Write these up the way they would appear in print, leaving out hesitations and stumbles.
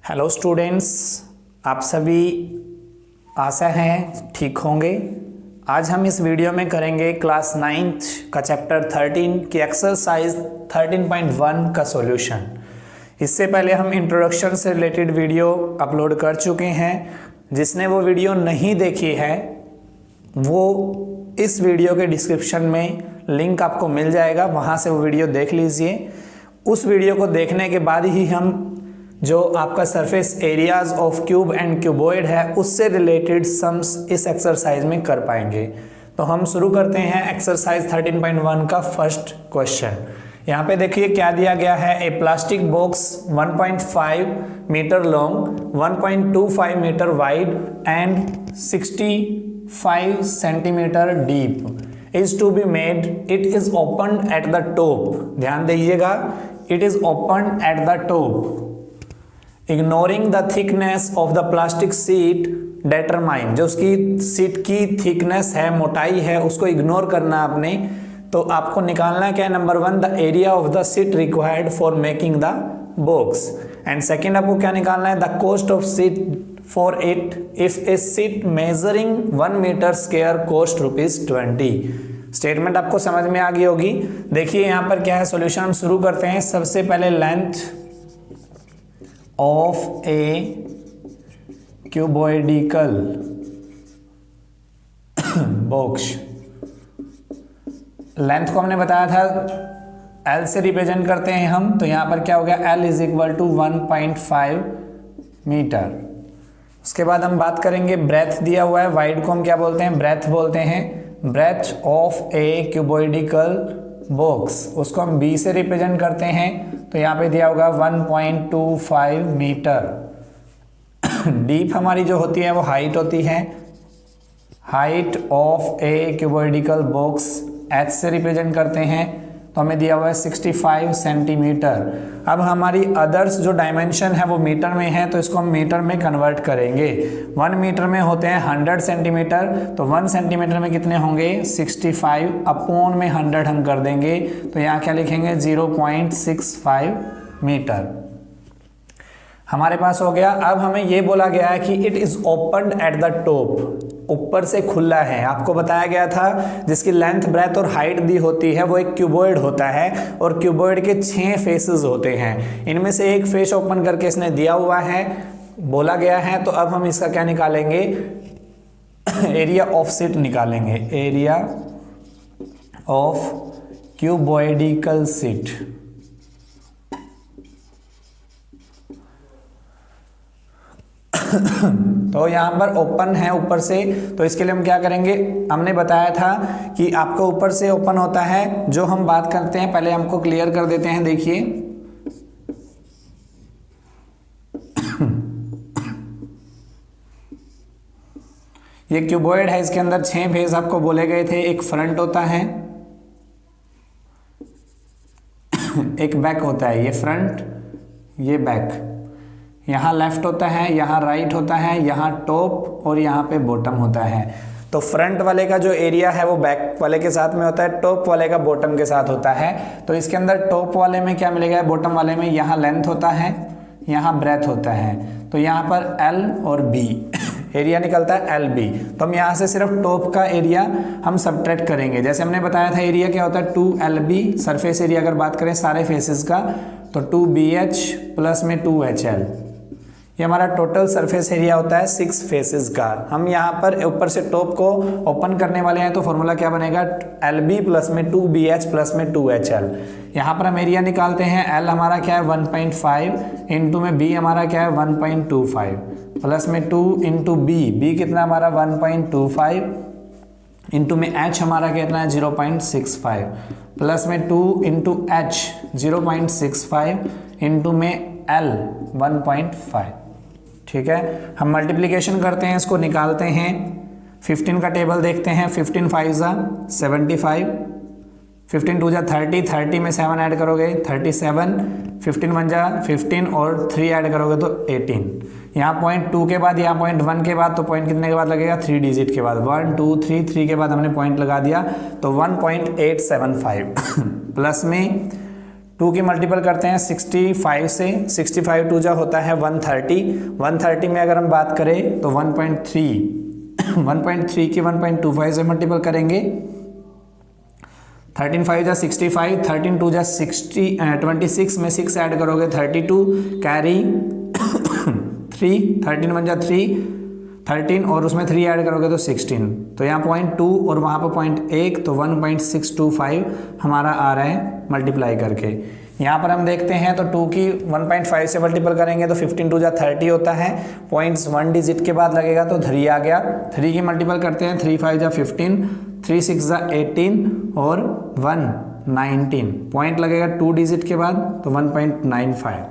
Hello students, आप सभी आशा है ठीक होंगे। आज हम इस वीडियो में करेंगे क्लास 9th का चैप्टर 13 की एक्सरसाइज 13.1 का सॉल्यूशन। इससे पहले हम इंट्रोडक्शन से रिलेटेड वीडियो अपलोड कर चुके हैं। जिसने वो वीडियो नहीं देखी है वो इस वीडियो के डिस्क्रिप्शन में लिंक आपको मिल जाएगा, वहाँ से वो वीडियो देख लीजिए। उस वीडियो को देखने के बाद ही हम जो आपका surface areas of cube and cuboid है उससे रिलेटेड सम्स इस एक्सरसाइज में कर पाएंगे। तो हम शुरू करते हैं एक्सरसाइज 13.1 का फर्स्ट क्वेश्चन। यहाँ पे देखिए क्या दिया गया है। A plastic box 1.5 metre long, 1.25 metre wide and 65 centimetre deep is to be made. It is open at the top. ध्यान दीजिएगा, it is open at the top. Ignoring the thickness of the plastic sheet determine. जो उसकी seat की thickness है, मोटाई है, उसको ignore करना आपने। तो आपको निकालना क्या है, number 1 the area of the sheet required for making the box, and second आपको क्या निकालना है, the cost of sheet for it if a sheet measuring 1 meter square cost ₹20। Statement आपको समझ में आ गई होगी। देखिए यहाँ पर क्या है सॉल्यूशन, हम शुरू करते हैं। सबसे पहले length of a cuboidical box, length को हमने बताया था L से रिप्रेजेंट करते हैं हम। तो यहां पर क्या हो गया, L is equal to 1.5 meter. उसके बाद हम बात करेंगे ब्रेथ दिया हुआ है, वाइड को हम क्या बोलते हैं, ब्रेथ बोलते हैं। Breadth of a cuboidical box, उसको हम B से रिप्रेजेंट करते हैं। तो यहाँ पे दिया होगा 1.25 मीटर। डीप हमारी जो होती है वो हाइट होती है। Height of a cuboidical box H से रिप्रेजेंट करते हैं, तो हमें दिया हुआ है 65 सेंटीमीटर। अब हमारी अदर्स जो डायमेंशन है वो मीटर में है, तो इसको हम मीटर में कन्वर्ट करेंगे। 1 मीटर में होते हैं 100 सेंटीमीटर, तो 1 सेंटीमीटर में कितने होंगे, 65 अपॉन में 100 हम कर देंगे। तो यहाँ क्या लिखेंगे, 0.65 मीटर हमारे पास हो गया। अब हमें ये बोला गया है कि it is open at the top, ऊपर से खुला है। आपको बताया गया था जिसकी लेंथ, ब्रेथ और हाइट दी होती है वो एक क्यूबॉइड होता है, और क्यूबॉइड के 6 फेसेस होते हैं। इनमें से एक फेस ओपन करके इसने दिया हुआ है, बोला गया है। तो अब हम इसका क्या निकालेंगे, एरिया ऑफ सीट निकालेंगे। एरिया ऑफ क्यूबॉइडिकल सीट, तो यहाँ पर ओपन है ऊपर से, तो इसके लिए हम क्या करेंगे, हमने बताया था कि आपको ऊपर से ओपन होता है। जो हम बात करते हैं पहले हमको क्लियर कर देते हैं। देखिए ये क्यूबॉइड है, इसके अंदर 6 फेस आपको बोले गए थे। एक फ्रंट होता है, एक बैक होता है, ये फ्रंट ये बैक। यहाँ लेफ्ट होता है, यहाँ राइट होता है, यहाँ टॉप और यहाँ पे बॉटम होता है। तो फ्रंट वाले का जो एरिया है वो बैक वाले के साथ में होता है, टॉप वाले का बॉटम के साथ होता है। तो इसके अंदर टॉप वाले में क्या मिलेगा, बॉटम वाले में यहाँ लेंथ होता है, यहाँ ब्रेथ होता है। तो यहाँ पर L और B एरिया निकलता है LB। तो हम यहाँ से सिर्फ टॉप का एरिया हम सबट्रैक्ट करेंगे। जैसे हमने बताया था एरिया क्या होता है, 2LB। सरफेस एरिया अगर बात करें सारे फेसेस का, तो 2BH प्लस में 2HL, ये हमारा टोटल सरफेस एरिया होता है 6 फेसेस का। हम यहाँ पर ऊपर से टॉप को ओपन करने वाले हैं, तो फॉर्मूला क्या बनेगा, LB प्लस में 2BH प्लस में 2HL। यहाँ पर हम एरिया निकालते हैं। L हमारा क्या है 1.5, इंटू में B हमारा क्या है 1.25, प्लस में 2 इंटू B कितना हमारा 1.25, इंटू में H हमारा कितना है 0.65, प्लस में 2 इंटू H 0.65, इंटू में L 1.5। ठीक है, हम मल्टीप्लिकेशन करते हैं, इसको निकालते हैं। 15 का टेबल देखते हैं। 15 5 जा 75, 15 2 जा 30, 30 में 7 ऐड करोगे 37, 15 1 जा 15 और 3 ऐड करोगे तो 18। यहाँ पॉइंट 2 के बाद, यहाँ पॉइंट 1 के बाद, तो पॉइंट कितने के बाद लगेगा, 3 डिजिट के बाद। 1 2 3 के बाद हमने पॉइंट लगा दिया, तो 1.875 प्लस में 2 की मल्टीपल करते हैं 65 से, 65 2 जा होता है 130, 130 में अगर हम बात करें तो 1.3 1.3 की 1.25 से मल्टीपल करेंगे, 13 5 जा 65, 13 2 जा 60, 26 में 6 ऐड करोगे 32, कैरी 3, 13 1 जा 3, 13 और उसमें 3 ऐड करोगे तो 16, तो यहाँ 0.2 और वहाँ पर 0.1, तो 1.625 हमारा आ रहा है मल्टीप्लाई करके। यहाँ पर हम देखते हैं तो 2 की 1.5 से मल्टीपल करेंगे तो 15 2 जा 30 होता है, पॉइंट्स 1 डिजिट के बाद लगेगा तो 3 आ गया, 3 की मल्टीपल करते हैं 3 5 जा 15, 3 6 जा 18 और 1 19, पॉइंट लगेगा 2 डिजिट के बाद तो 1.95।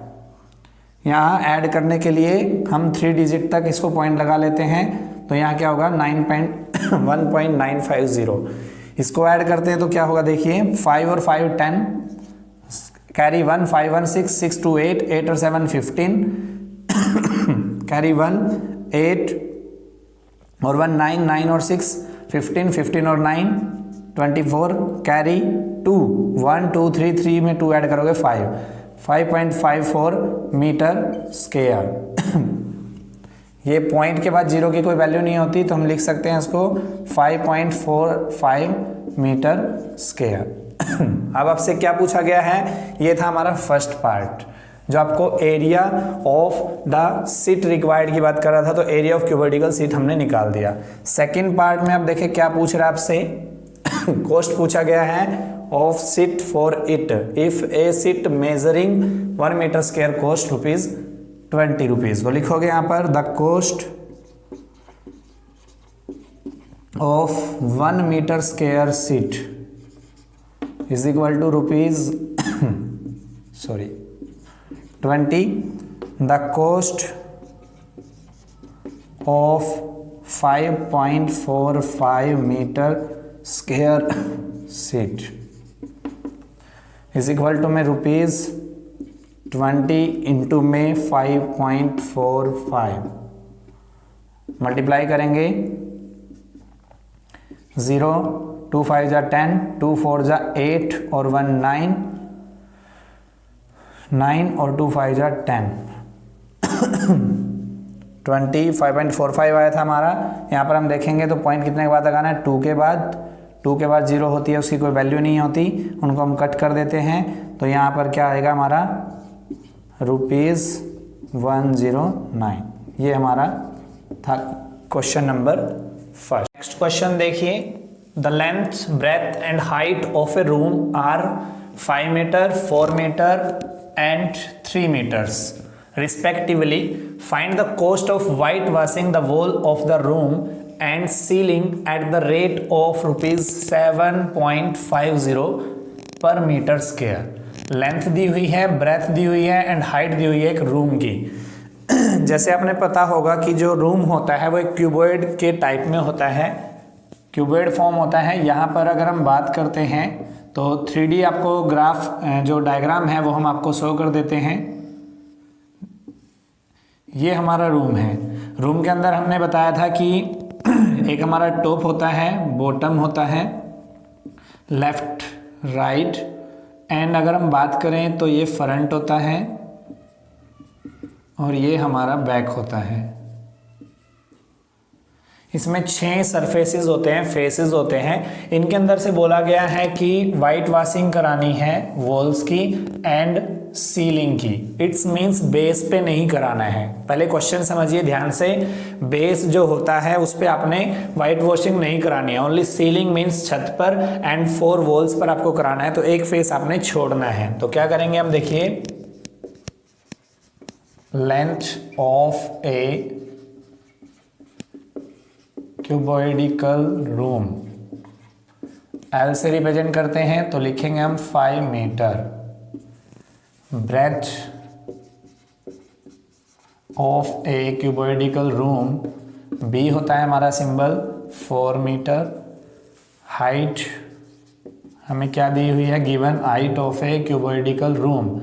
यहाँ ऐड करने के लिए हम 3 डिजिट तक इसको पॉइंट लगा लेते हैं, तो यहाँ क्या होगा 1.950। इसको ऐड करते हैं तो क्या होगा देखिए, 5 और 5 10, कैरी 1, 5 1 6, 6 2 8, 8 और 7 15, कैरी 1 8 और 1 9, 9 और 6 15, 15 और 9 24, कैरी 2 1 2 3, 3 में 2 ऐड करोगे 5.54 मीटर स्क्वायर। ये पॉइंट के बाद जीरो की कोई वैल्यू नहीं होती तो हम लिख सकते हैं इसको 5.45 मीटर स्क्वायर। अब आपसे क्या पूछा गया है, ये था हमारा फर्स्ट पार्ट जो आपको area of the sheet required की बात कर रहा था, तो एरिया ऑफ क्यूबोइडिकल सीट हमने निकाल दिया। सेकंड पार्ट में आप देखें क्या पूछ रहा है आपसे, कॉस्ट पूछा गया है of sheet for it if a sheet measuring 1 meter square cost ₹20। वो लिखोगे यहाँ पर the cost of 1 meter square sheet is equal to ₹20। The cost of 5.45 meter square sheet is equal to में ₹20 इंटू में 5.45 multiply करेंगे, 0 2 5 जा 10, 2 4 जा 8 और 1 9, 9 और 2 5 जा 10, 5.45 आया था हमारा। यहाँ पर हम देखेंगे तो पॉइंट कितने के बाद लगाना है, 2 के बाद 0 होती है, उसकी कोई वैल्यू नहीं होती, उनको हम कट कर देते हैं, तो यहाँ पर क्या आएगा हमारा ₹109। ये हमारा था question number first. Next question देखिए, the length breadth and height of a room are 5 metre 4 metre and 3 metres respectively. Find the cost of whitewashing the wall of the room and ceiling at the rate of ₹7.50 per meter square. Length दी हुई है, breath दी हुई है and height दी हुई है एक room की। जैसे आपने पता होगा कि जो रूम होता है वो एक क्यूबॉइड के टाइप में होता है, क्यूबॉइड फॉर्म होता है। यहाँ पर अगर हम बात करते हैं तो 3D आपको ग्राफ जो डायग्राम है वो हम आपको शो कर देते हैं। ये हमारा रूम है। रूम के अंदर हमने बताया था कि एक हमारा टॉप होता है, बॉटम होता है, लेफ्ट राइट, एंड अगर हम बात करें तो ये फ्रंट होता है और ये हमारा बैक होता है। इसमें 6 सरफेसेस होते हैं, फेसेस होते हैं। इनके अंदर से बोला गया है कि वाइट वॉशिंग करानी है वॉल्स की एंड सीलिंग की। इट्स मीन्स बेस पे नहीं कराना है। पहले क्वेश्चन समझिए ध्यान से, बेस जो होता है उस पर आपने वाइट वॉशिंग नहीं करानी है, ओनली सीलिंग मीन्स छत पर एंड 4 वॉल्स पर आपको कराना है। तो एक फेस आपने छोड़ना है। तो क्या करेंगे हम, देखिए length of a cuboidical room L से रिप्रेजेंट करते हैं तो लिखेंगे हम 5 metre. Breadth of a cuboidical room B होता है हमारा सिंबल 4 मीटर। हाइट हमें क्या दी हुई है, given height of a cuboidical room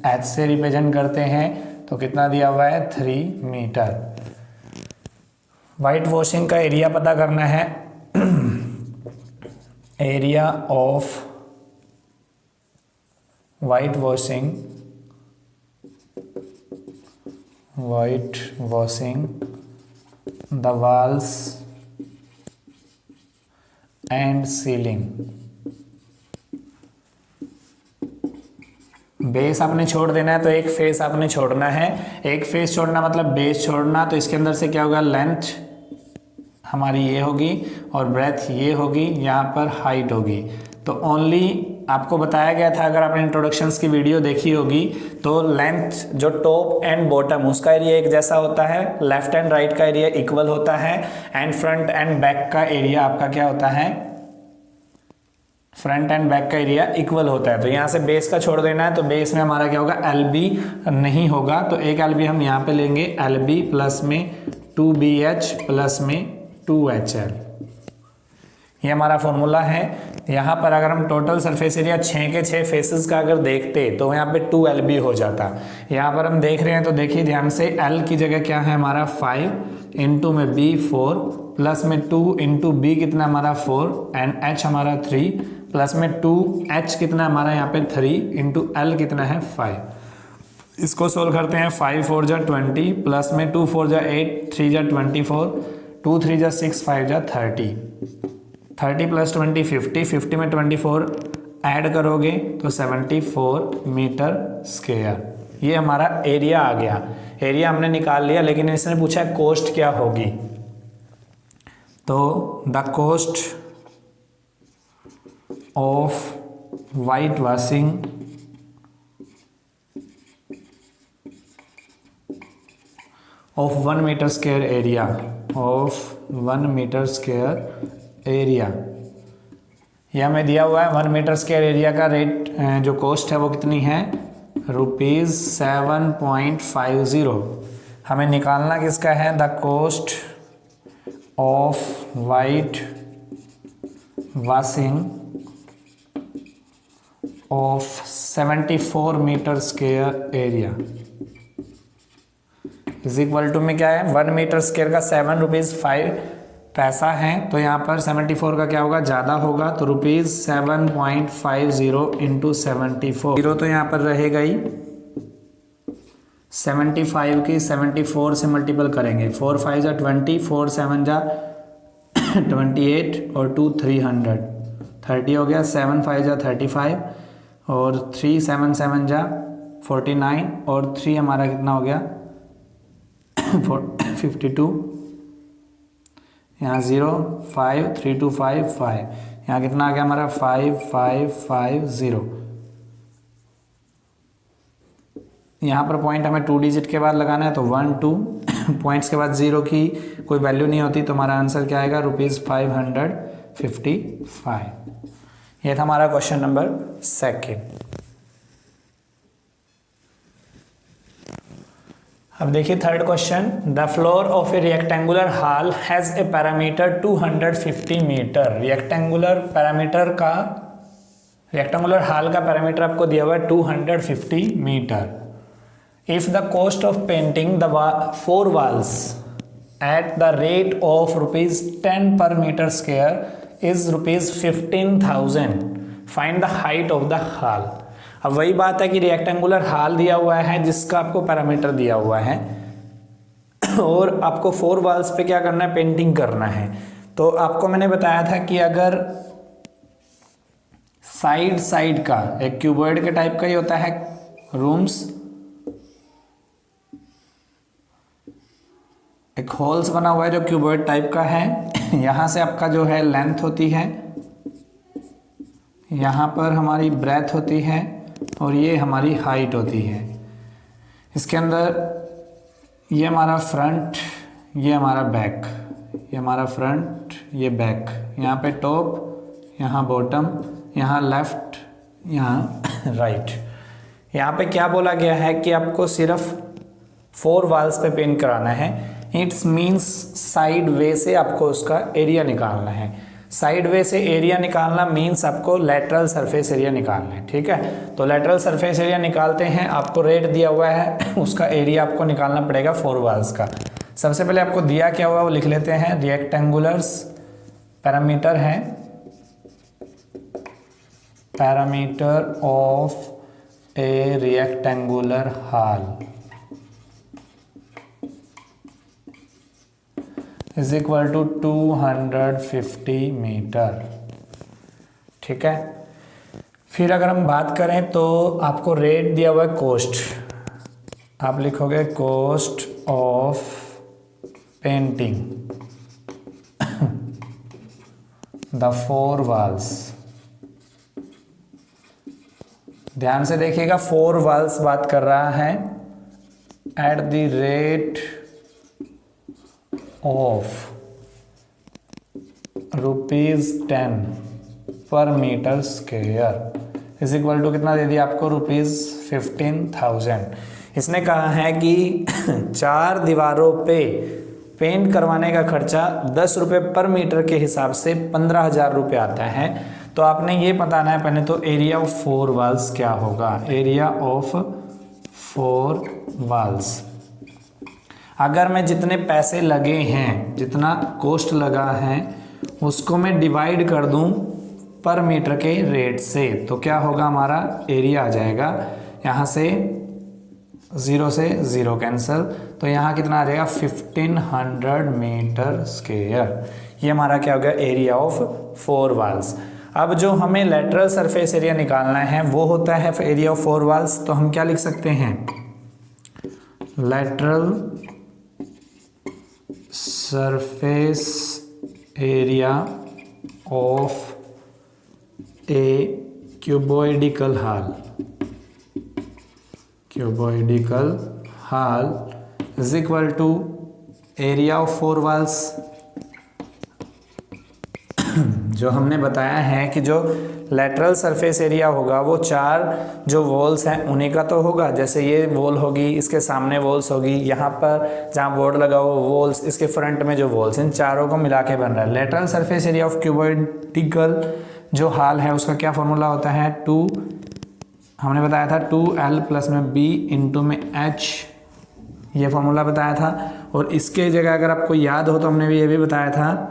H से रिप्रेजेंट करते हैं तो कितना दिया हुआ है 3 मीटर। वाइट वॉशिंग का एरिया पता करना है, area of white washing the walls and ceiling. Base आपने छोड़ देना है तो एक फेस आपने छोड़ना है। एक फेस छोड़ना मतलब बेस छोड़ना, तो इसके अंदर से क्या होगा, लेंथ हमारी ये होगी और ब्रेथ ये होगी, यहाँ पर हाइट होगी। तो ओनली आपको बताया गया था, अगर आपने इंट्रोडक्शंस की वीडियो देखी होगी तो लेंथ जो टॉप एंड बॉटम उसका एरिया एक जैसा होता है, लेफ्ट एंड राइट का एरिया इक्वल होता है, एंड फ्रंट एंड बैक का एरिया आपका क्या होता है, फ्रंट एंड बैक का एरिया इक्वल होता है। तो यहाँ से बेस का छोड़ देना है, तो बेस में हमारा क्या होगा, LB नहीं होगा, तो एक LB हम यहाँ पे लेंगे, LB प्लस में 2BH प्लस में 2HL, ये हमारा फॉर्मूला है। यहाँ पर अगर हम टोटल सरफेस एरिया 6 के 6 फेसेस का अगर देखते तो यहाँ पे 2LB हो जाता। यहाँ पर हम देख रहे हैं तो देखिए ध्यान से, L की जगह क्या है हमारा 5, इंटू में B 4, प्लस में 2 इंटू B कितना हमारा 4, एंड H हमारा 3, प्लस में 2H कितना हमारा यहाँ पे 3, इंटू L कितना है 5। इसको सोल्व करते हैं, 5 4 जा 20, प्लस में 2 4 जा 8, 3 जा 24, 2 3 जा 6, 5 जा 30, 30 प्लस 20 50, 50 में 24 ऐड करोगे तो 74 मीटर स्क्वायर। ये हमारा एरिया आ गया, एरिया हमने निकाल लिया। लेकिन इसने पूछा है कॉस्ट क्या होगी, तो the cost of white washing of 1 meter square area, of 1 meter square area, यह हमें दिया हुआ है। 1 मीटर स्क्वायर एरिया का रेट जो कॉस्ट है वो कितनी है, ₹7.50। हमें निकालना किसका है, the cost of white washing of 74 meter square area is equal to में क्या है, 1 मीटर स्क्वायर का ₹7.5 है, तो यहाँ पर 74 का क्या होगा, ज़्यादा होगा, तो ₹7.50 इंटू 74, जीरो तो यहाँ पर रहेगा ही। 75 की 74 से मल्टीपल करेंगे, 4 5 जा 20, 4 7 जा 28 और 2 300, 30 हो गया, 7 5 जा 35 और 3 7 7 जा 49 और 3 हमारा कितना हो गया 52, यहाँ 0 5 3 2 5 5, यहाँ कितना आ गया हमारा 5 5 5 0। यहाँ पर पॉइंट हमें 2 डिजिट के बाद लगाना है, तो 1 2 पॉइंट्स के बाद 0 की कोई वैल्यू नहीं होती, तो हमारा आंसर क्या आएगा, ₹555। ये था हमारा क्वेश्चन नंबर 2। अब देखिए third question, the floor of a rectangular hall has a parameter 250 meter. Rectangular hall का पैरामीटर आपको दिया हुआ है 250 meter. If the cost of painting the 4 walls at the rate of ₹10 per meter square is ₹15,000, find the height of the hall। अब वही बात है कि रेक्टेंगुलर हॉल दिया हुआ है जिसका आपको पैरामीटर दिया हुआ है और आपको 4 walls पे क्या करना है, पेंटिंग करना है। तो आपको मैंने बताया था कि अगर साइड का एक क्यूबॉइड के टाइप का ही होता है रूम्स, एक होल्स बना हुआ है जो क्यूबॉइड टाइप का है, यहाँ से आपका जो है लेंथ होती है, यहाँ पर हमारी ब्रेथ होती है और ये हमारी हाइट होती है। इसके अंदर ये हमारा फ्रंट, ये हमारा बैक, ये हमारा फ्रंट, ये बैक, यहाँ पे टॉप, यहाँ बॉटम, यहाँ लेफ्ट, यहाँ राइट। यहाँ पे क्या बोला गया है कि आपको सिर्फ 4 walls पे पेंट कराना है। इट्स मीन्स साइड वे से आपको उसका एरिया निकालना है। साइड वे से एरिया निकालना मीन्स आपको लेटरल सरफेस एरिया निकालना है, ठीक है। तो लेटरल सरफेस एरिया निकालते हैं, आपको रेट दिया हुआ है, उसका एरिया आपको निकालना पड़ेगा 4 walls का। सबसे पहले आपको दिया क्या हुआ वो लिख लेते हैं, रेक्टेंगुलर्स पैरामीटर है, parameter of a rectangular hall is equal to 250 meter. ठीक है, फिर अगर हम बात करें तो आपको रेट दिया हुआ है कोस्ट, आप लिखोगे cost of painting the 4 walls. ध्यान से देखिएगा, 4 वॉल्स बात कर रहा है at the rate of ₹10 per meter square is equal to कितना दे दिया आपको, ₹15,000। इसने कहा है कि 4 दीवारों पे पेंट करवाने का खर्चा 10 रुपये पर मीटर के हिसाब से 15,000 रुपये आता है। तो आपने ये बताना है पहले तो एरिया ऑफ 4 वॉल्स क्या होगा। एरिया ऑफ 4 वॉल्स, अगर मैं जितने पैसे लगे हैं, जितना कॉस्ट लगा है, उसको मैं डिवाइड कर दूं पर मीटर के रेट से, तो क्या होगा, हमारा एरिया आ जाएगा। यहाँ से 0 से 0 कैंसिल, तो यहाँ कितना आ जाएगा 1500 मीटर स्क्वायर। ये हमारा क्या हो गया, एरिया ऑफ 4 वॉल्स। अब जो हमें लेटरल सरफेस एरिया निकालना है वो होता है एरिया ऑफ 4 वॉल्स। तो हम क्या लिख सकते हैं, lateral surface area of a cuboidical hall is equal to area of 4 walls. जो हमने बताया है कि जो लेटरल सरफेस एरिया होगा वो 4 जो वॉल्स हैं उन्हीं का तो होगा। जैसे ये वॉल होगी, इसके सामने वॉल्स होगी, यहाँ पर जहाँ बोर्ड लगा हो वॉल्स, इसके फ्रंट में जो वॉल्स, इन चारों को मिला के बन रहा है लेटरल सरफेस एरिया ऑफ क्यूबॉइडिकल जो हॉल है। उसका क्या फॉर्मूला होता है, हमने बताया था 2L प्लस में B इंटू में H, ये फॉर्मूला बताया था। और इसके जगह अगर आपको याद हो तो हमने भी ये भी बताया था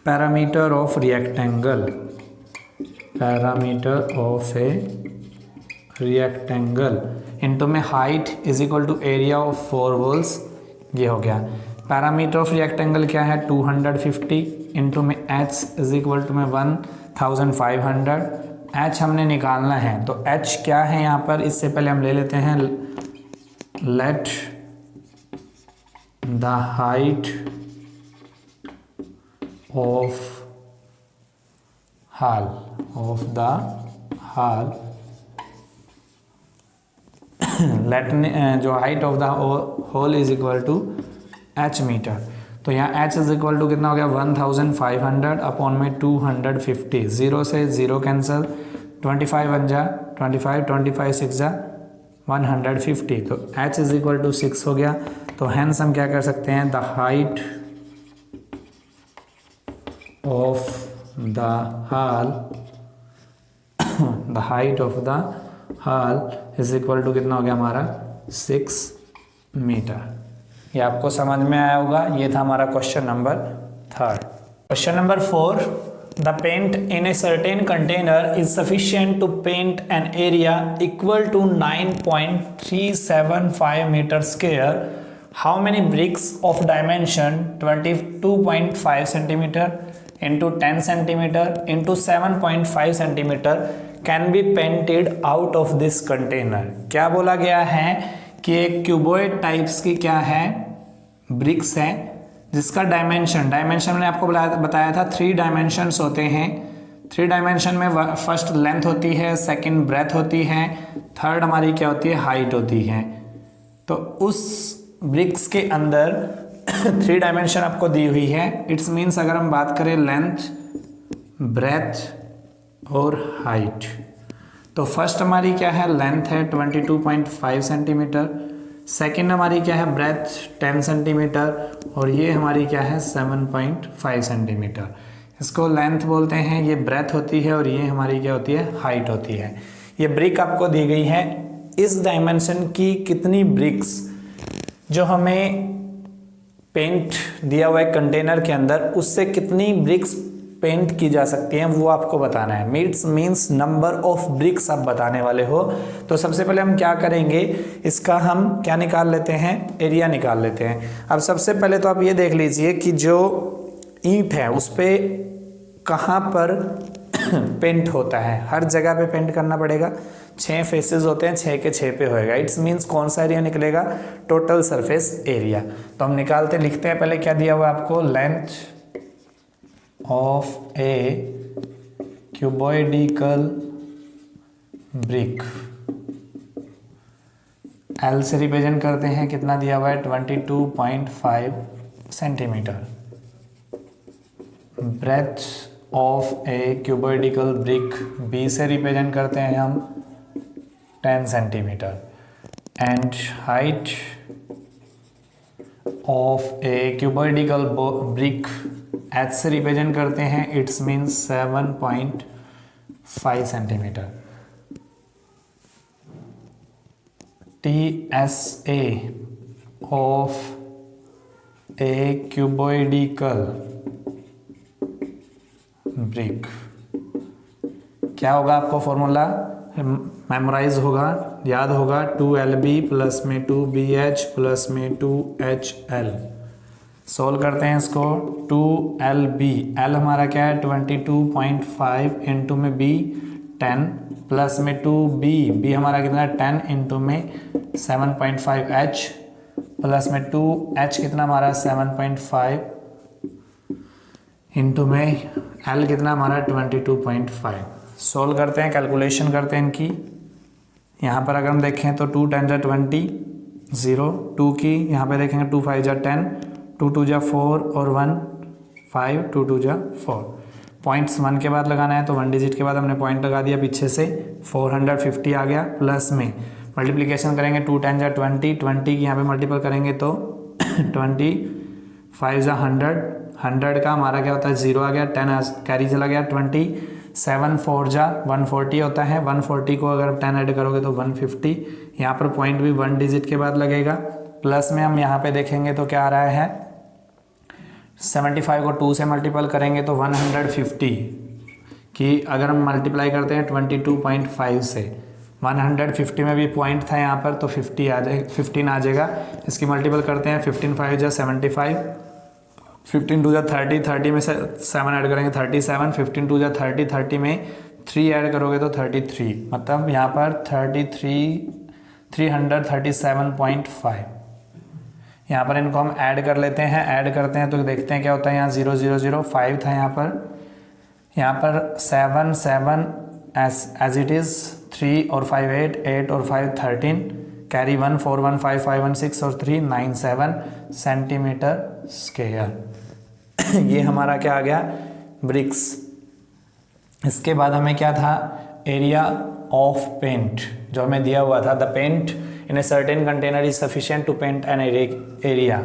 perimeter of rectangle, perimeter of a rectangle into में height is equal to area of 4 walls. ये हो गया पैरामीटर ऑफ रेक्टेंगल क्या है 250 इंटू में H इज इक्वल टू में 1500। H हमने निकालना है तो H क्या है यहाँ पर, इससे पहले हम ले लेते हैं let the height of the hall let जो height of the hall is equal to H metre. तो यहाँ H इज इक्वल टू कितना हो गया 1500 अपॉन में 250, 0 से 0 कैंसिल, 25 बन जा 25 6 जा 150, तो H इज इक्वल टू 6 हो गया। तो हैंस हम क्या कर सकते हैं, the height of the hall is equal to कितना हो गया हमारा 6 मीटर। ये आपको समझ में आया होगा। ये था हमारा question number 3। Question number 4, the paint in a certain container is sufficient to paint an area equal to 9.375 meter square. How many bricks of dimension 22.5 centimeter into 10 centimeter into 7.5 centimeter can be painted out of this container. क्या बोला गया है कि एक cuboid types की क्या है, BRICS है, जिसका डायमेंशन मैंने आपको बताया था 3 डायमेंशंस होते हैं। 3 डायमेंशन में फर्स्ट लेंथ होती है, सेकंड ब्रेथ होती है, थर्ड हमारी क्या होती है, हाइट होती है। तो उस ब्रिक्स के अंदर 3 डायमेंशन आपको दी हुई है। इट्स मीन्स अगर हम बात करें लेंथ, ब्रेथ और हाइट, तो फर्स्ट हमारी क्या है, लेंथ है 22.5 सेंटीमीटर, सेकेंड हमारी क्या है, ब्रेथ 10 सेंटीमीटर, और ये हमारी क्या है 7.5 सेंटीमीटर। इसको लेंथ बोलते हैं, ये ब्रेथ होती है, और ये हमारी क्या होती है, हाइट होती है। ये ब्रिक आपको दी गई है। इस डायमेंशन की कितनी ब्रिक्स जो हमें पेंट दिया हुआ है कंटेनर के अंदर, उससे कितनी ब्रिक्स पेंट की जा सकती हैं वो आपको बताना है। मीन्स नंबर ऑफ ब्रिक्स आप बताने वाले हो। तो सबसे पहले हम क्या करेंगे, इसका हम क्या निकाल लेते हैं, एरिया निकाल लेते हैं। अब सबसे पहले तो आप ये देख लीजिए कि जो ईंट है उस पर कहाँ पर पेंट होता है, हर जगह पे पेंट करना पड़ेगा। 6 फेसेस होते हैं, 6 के 6 पे होएगा। इट्स मीन्स कौन सा एरिया निकलेगा, टोटल सरफेस एरिया। तो हम निकालते लिखते हैं, पहले क्या दिया हुआ आपको, length of a cuboidical brick, L से रिप्रेजेंट करते हैं, कितना दिया हुआ है 22.5 centimetre. Breadth of a cuboidical brick, B से रिप्रेजेंट करते हैं हम 10 centimetre. And height of a cuboidical brick, H से रिप्रेजेंट करते हैं, it's means 7.5 centimetre. T S A of a cuboidical brick, क्या होगा आपको फॉर्मूला मेमोराइज होगा, याद होगा, 2LB प्लस में 2BH प्लस में 2HL। सोल्व करते हैं इसको, 2LB, L हमारा क्या है 22.5 इंटू में B 10 प्लस में 2B, B हमारा कितना है 10 इंटू में 7.5H प्लस में 2H कितना हमारा 7.5 इंटू में L कितना हमारा 22.5। सोल्व करते हैं, कैलकुलेशन करते हैं इनकी। यहाँ पर अगर हम देखें तो 2 10 जा 20, 0, 2 की यहाँ पे देखेंगे 2 5 जा 10, 2 2 जा 4 और 1 5, 2 2 जा 4। पॉइंट्स 1 के बाद लगाना है तो 1 डिजिट के बाद हमने पॉइंट लगा दिया पीछे से, 450 आ गया। प्लस में मल्टीप्लिकेशन करेंगे, 2 10 जा 20, 20 की यहाँ पे मल्टीपल करेंगे तो 25 जा 100, 100 का हमारा क्या होता है 0 आ गया, 10 कैरी चला गया, 27 4 जा 140 होता है, 140 को अगर 10 ऐड करोगे तो 150। यहाँ पर पॉइंट भी 1 डिजिट के बाद लगेगा। प्लस में हम यहाँ पे देखेंगे तो क्या आ रहा है, 75 को 2 से मल्टीपल करेंगे तो 150 की अगर हम मल्टीप्लाई करते हैं 22.5 से, 150 में भी पॉइंट था यहाँ पर तो 15 आ जाएगा। इसकी मल्टीपल करते हैं, 15 5 जा 75, 15 2 जा 30, 30 में से 7 ऐड करेंगे 37, 15 2 जा 30, 30 में 3 ऐड करोगे तो 33, मतलब यहाँ पर 337.5। यहाँ पर इनको हम ऐड कर लेते हैं, ऐड करते हैं तो देखते हैं क्या होता है। यहाँ 0 0 0 5 था, यहाँ पर 7 7 एज इट इज़, 3 और 5 8, 8 और 5 13, कैरी 1 4 1 5 5 1 6 और 3 9 7 सेंटीमीटर स्क्वायर। ये हमारा क्या आ गया, ब्रिक्स। इसके बाद हमें क्या था, एरिया ऑफ पेंट जो हमें दिया हुआ था, the paint in a certain container is sufficient to paint an area,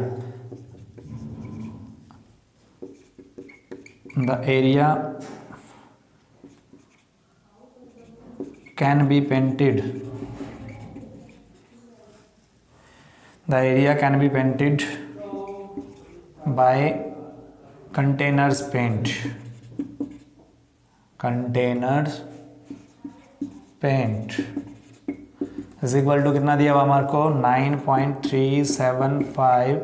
the area can be painted, the area can be painted by containers paint, containers paint is equal to कितना दिया हुआ हमारे को 9.375,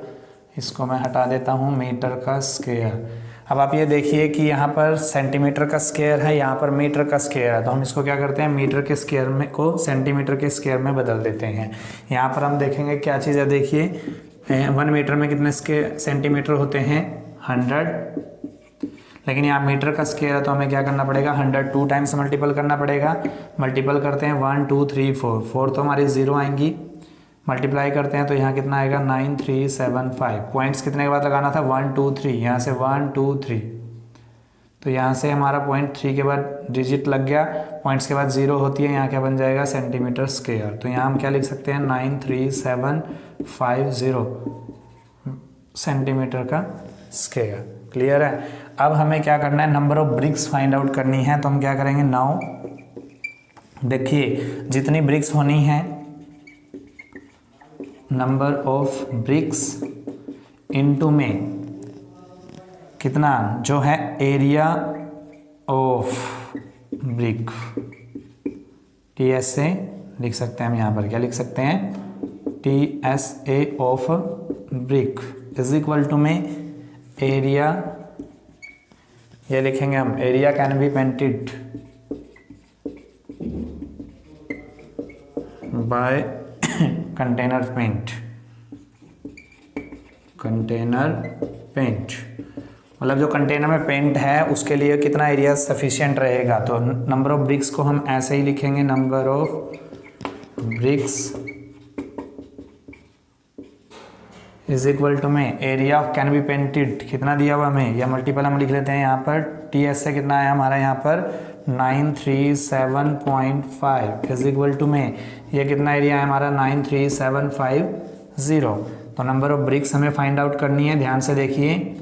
इसको मैं हटा देता हूँ, मीटर का स्क्वायर। अब आप ये देखिए कि यहाँ पर सेंटीमीटर का स्क्वायर है, यहाँ पर मीटर का स्क्वायर है, तो हम इसको क्या करते हैं, मीटर के स्क्वायर में को सेंटीमीटर के स्क्वायर में बदल देते हैं। यहाँ पर हम देखेंगे क्या चीज़ है, देखिए 1 मीटर में कितने सेंटीमीटर होते हैं 100, लेकिन यहाँ मीटर का स्क्वायर है तो हमें क्या करना पड़ेगा, 100 2 टाइम्स मल्टीपल करना पड़ेगा। मल्टीपल करते हैं 1 2 3 4, 4 तो हमारी 0 आएंगी, मल्टीप्लाई करते हैं तो यहाँ कितना आएगा 9375। पॉइंट्स कितने के बाद लगाना था 1 2 3, यहाँ से 1 2 3, तो यहाँ से हमारा पॉइंट 3 के बाद डिजिट लग गया, पॉइंट्स के बाद 0 होती है, यहाँ क्या बन जाएगा सेंटीमीटर स्क्वायर। तो यहाँ हम क्या लिख सकते हैं 93750 सेंटीमीटर का स्क्वायर। क्लियर है। अब हमें क्या करना है, number of BRICS find out करनी है, तो हम क्या करेंगे, नाउ देखिए जितनी ब्रिक्स होनी है, नंबर ऑफ ब्रिक्स इनटू में कितना जो है एरिया ऑफ ब्रिक, TSA लिख सकते हैं हम यहाँ पर, क्या लिख सकते हैं, TSA of brick is equal to में एरिया, ये लिखेंगे हम, area can be painted by container paint, container paint मतलब जो कंटेनर में पेंट है उसके लिए कितना एरिया सफिशिएंट रहेगा। तो नंबर ऑफ ब्रिक्स को हम ऐसे ही लिखेंगे, number of bricks is equal to में area of can be painted, कितना दिया हुआ हमें, या मल्टीपल हम लिख लेते हैं यहाँ पर, TS से कितना है हमारा यहाँ पर 937.5 इज इक्वल टू में ये कितना एरिया है हमारा 93750। तो नंबर ऑफ ब्रिक्स हमें फाइंड आउट करनी है, ध्यान से देखिए,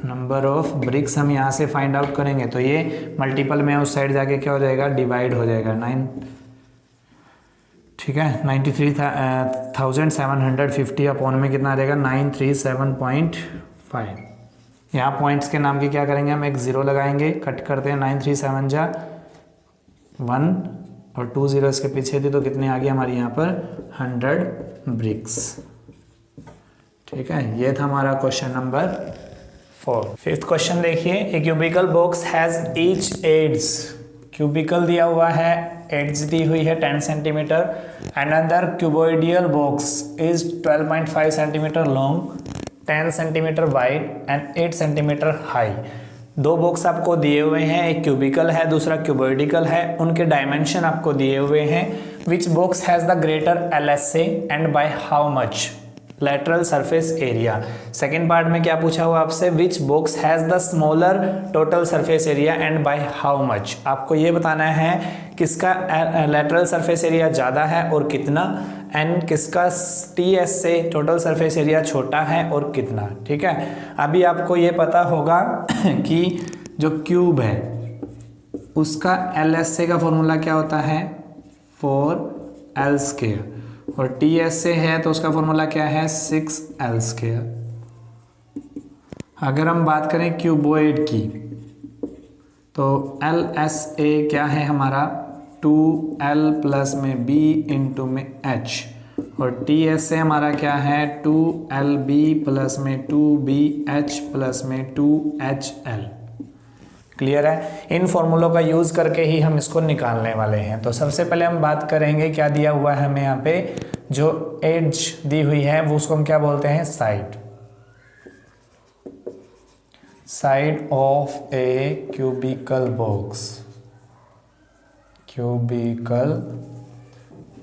नंबर ऑफ ब्रिक्स हम यहाँ से फाइंड आउट करेंगे तो ये मल्टीपल में उस साइड जाके क्या हो जाएगा, डिवाइड हो जाएगा 9, ठीक है, 93,750 अपॉन में कितना आ जाएगा 937.5। यहाँ पॉइंट्स के नाम के क्या करेंगे, हम एक ज़ीरो लगाएंगे, कट करते हैं, 937 जा 1 और 2 ज़ीरो इसके पीछे थी तो कितने आ गए हमारी यहाँ पर 100 ब्रिक्स। ठीक है, ये था हमारा क्वेश्चन नंबर 4। फिफ्थ क्वेश्चन देखिए, a cubical box has each edges, cubical दिया हुआ है, एड्स दी हुई है 10 सेंटीमीटर, एंड अंदर cuboidal box is 12.5 centimetre long, 10 centimetre wide and 8 centimetre high. दो बॉक्स आपको दिए हुए हैं, एक क्यूबिकल है दूसरा क्यूबोइडिकल है, उनके डायमेंशन आपको दिए हुए हैं। Which box has the greater LSA and by how much, lateral surface area. Second part में क्या पूछा हुआ आपसे, which box has the smaller total surface area and by how much. आपको ये बताना है किसका लेटरल सरफेस एरिया ज़्यादा है और कितना, एंड किसका TS से टोटल सरफेस एरिया छोटा है और कितना। ठीक है, अभी आपको ये पता होगा कि जो क्यूब है उसका LSA का फॉर्मूला क्या होता है 4L², और TS से है तो उसका फॉर्मूला क्या है 6L²। अगर हम बात करें क्यूबॉइड की तो LSA क्या है हमारा 2L प्लस में B इंटू में H, और TS से हमारा क्या है 2LB प्लस में 2BH प्लस में 2HL। क्लियर है, इन फॉर्मूलों का यूज़ करके ही हम इसको निकालने वाले हैं। तो सबसे पहले हम बात करेंगे क्या दिया हुआ है हमें यहाँ पे, जो एज दी हुई है वो उसको हम क्या बोलते हैं side, side of a cubical box, cubical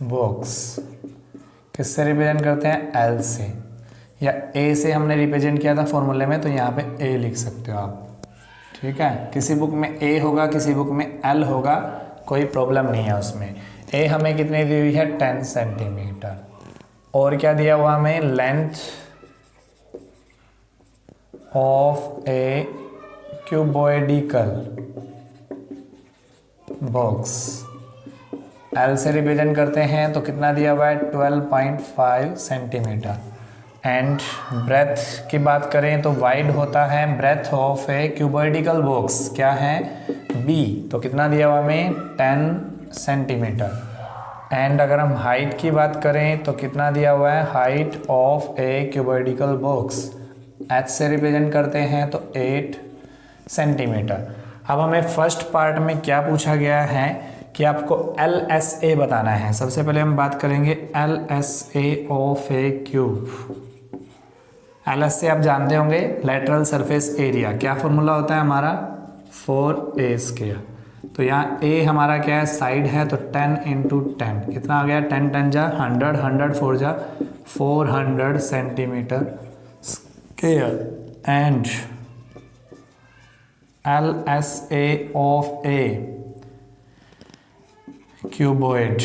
box किससे रिप्रेजेंट करते हैं L से, या A से हमने रिप्रेजेंट किया था फॉर्मूले में तो यहाँ पे A लिख सकते हो आप। ठीक है, किसी बुक में A होगा किसी बुक में L होगा, कोई प्रॉब्लम नहीं है उसमें। A हमें कितनी दी हुई है 10 सेंटीमीटर, और क्या दिया हुआ हमें length of a cuboidical box, L से रिप्रेजेंट करते हैं तो कितना दिया हुआ है 12.5 सेंटीमीटर, एंड ब्रेथ की बात करें तो वाइड होता है breadth of a cuboidical box क्या है B, तो कितना दिया हुआ हमें 10 सेंटीमीटर। एंड अगर हम हाइट की बात करें तो कितना दिया हुआ है height of a cuboidical box, H से रिप्रेजेंट करते हैं तो 8 सेंटीमीटर। अब हमें फर्स्ट पार्ट में क्या पूछा गया है कि आपको LSA बताना है। सबसे पहले हम बात करेंगे LSA of A cube. LSA आप जानते होंगे लेटरल सरफेस एरिया, क्या फॉर्मूला होता है हमारा 4A²। तो यहाँ A हमारा क्या है साइड है तो 10 इंटू 10 कितना आ गया 10 10 जा 100, 100 4 जा 400 centimetre square. And LSA of a cuboidical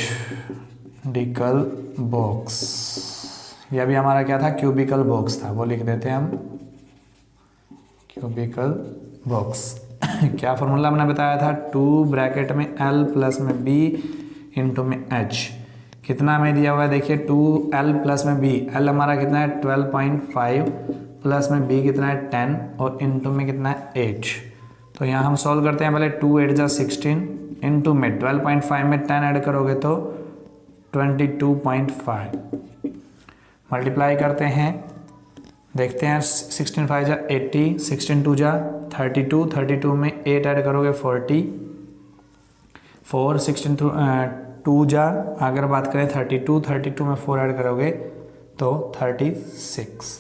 box, यह भी हमारा क्या था क्यूबिकल बॉक्स था, वो लिख देते हैं हम क्यूबिकल बॉक्स। क्या फॉर्मूला हमने बताया था 2 ब्रैकेट में L प्लस में B इंटू में H, कितना हमें दिया हुआ है देखिए 2L प्लस में B, L हमारा कितना है 12.5 प्लस में B कितना है 10 और इंटू में कितना है 8, तो यहाँ हम सॉल्व करते हैं पहले 2 8 जा 16 इंटू में 12.5 में 10 ऐड करोगे तो 22.5 मल्टीप्लाई करते हैं, देखते हैं 16 5 जा 80, 16 2 जा 32, 32 में 8 ऐड करोगे 44, 16 2 जा अगर बात करें 32, 32 में 4 ऐड करोगे तो 36।